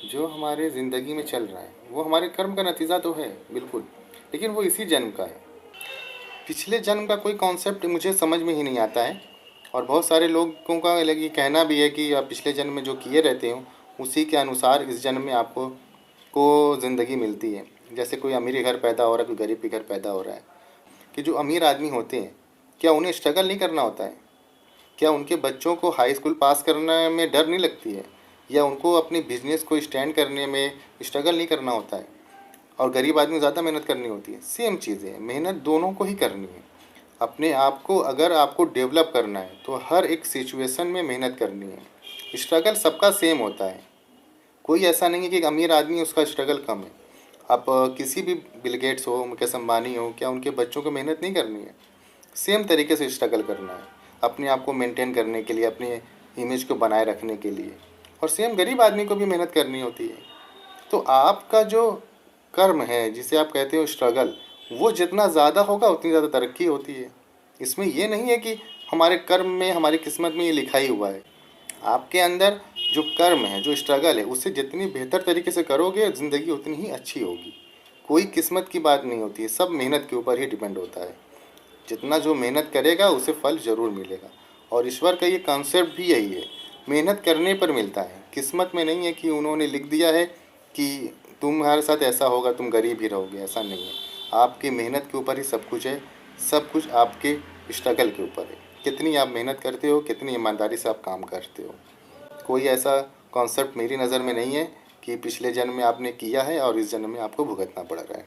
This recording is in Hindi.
जो हमारे ज़िंदगी में चल रहा है वो हमारे कर्म का नतीजा तो है, बिल्कुल, लेकिन वो इसी जन्म का है। पिछले जन्म का कोई कॉन्सेप्ट मुझे समझ में ही नहीं आता है। और बहुत सारे लोगों का अलग ये कहना भी है कि आप पिछले जन्म में जो किए रहते हो उसी के अनुसार इस जन्म में आपको ज़िंदगी मिलती है। जैसे कोई अमीर के घर पैदा हो रहा है, कोई गरीब के घर पैदा हो रहा है। कि जो अमीर आदमी होते हैं, क्या उन्हें स्ट्रगल नहीं करना होता है? क्या उनके बच्चों को हाई स्कूल पास करने में डर नहीं लगती है? या उनको अपनी बिजनेस को स्टैंड करने में स्ट्रगल नहीं करना होता है? और गरीब आदमी को ज़्यादा मेहनत करनी होती है। सेम चीज़ है, मेहनत दोनों को ही करनी है। अपने आप को अगर आपको डेवलप करना है तो हर एक सिचुएशन में मेहनत करनी है। स्ट्रगल सबका सेम होता है। कोई ऐसा नहीं है कि एक अमीर आदमी उसका स्ट्रगल कम है। आप किसी भी बिल गेट्स हो, मुकेश अंबानी हो, क्या उनके बच्चों को मेहनत नहीं करनी है? सेम तरीके से स्ट्रगल करना है अपने आप को मेंटेन करने के लिए, अपने इमेज को बनाए रखने के लिए। और सेम गरीब आदमी को भी मेहनत करनी होती है। तो आपका जो कर्म है जिसे आप कहते हो स्ट्रगल, वो जितना ज़्यादा होगा उतनी ज़्यादा तरक्की होती है। इसमें ये नहीं है कि हमारे कर्म में, हमारी किस्मत में ये लिखा ही हुआ है। आपके अंदर जो कर्म है, जो स्ट्रगल है, उससे जितनी बेहतर तरीके से करोगे ज़िंदगी उतनी ही अच्छी होगी। कोई किस्मत की बात नहीं होती है, सब मेहनत के ऊपर ही डिपेंड होता है। जितना जो मेहनत करेगा उसे फल ज़रूर मिलेगा। और ईश्वर का ये कॉन्सेप्ट भी यही है, मेहनत करने पर मिलता है। किस्मत में नहीं है कि उन्होंने लिख दिया है कि तुम्हारे साथ ऐसा होगा, तुम गरीब ही रहोगे, ऐसा नहीं है। आपकी मेहनत के ऊपर ही सब कुछ है। सब कुछ आपके स्ट्रगल के ऊपर है। कितनी आप मेहनत करते हो, कितनी ईमानदारी से आप काम करते हो। कोई ऐसा कॉन्सेप्ट मेरी नज़र में नहीं है कि पिछले जन्म में आपने किया है और इस जन्म में आपको भुगतना पड़ रहा है।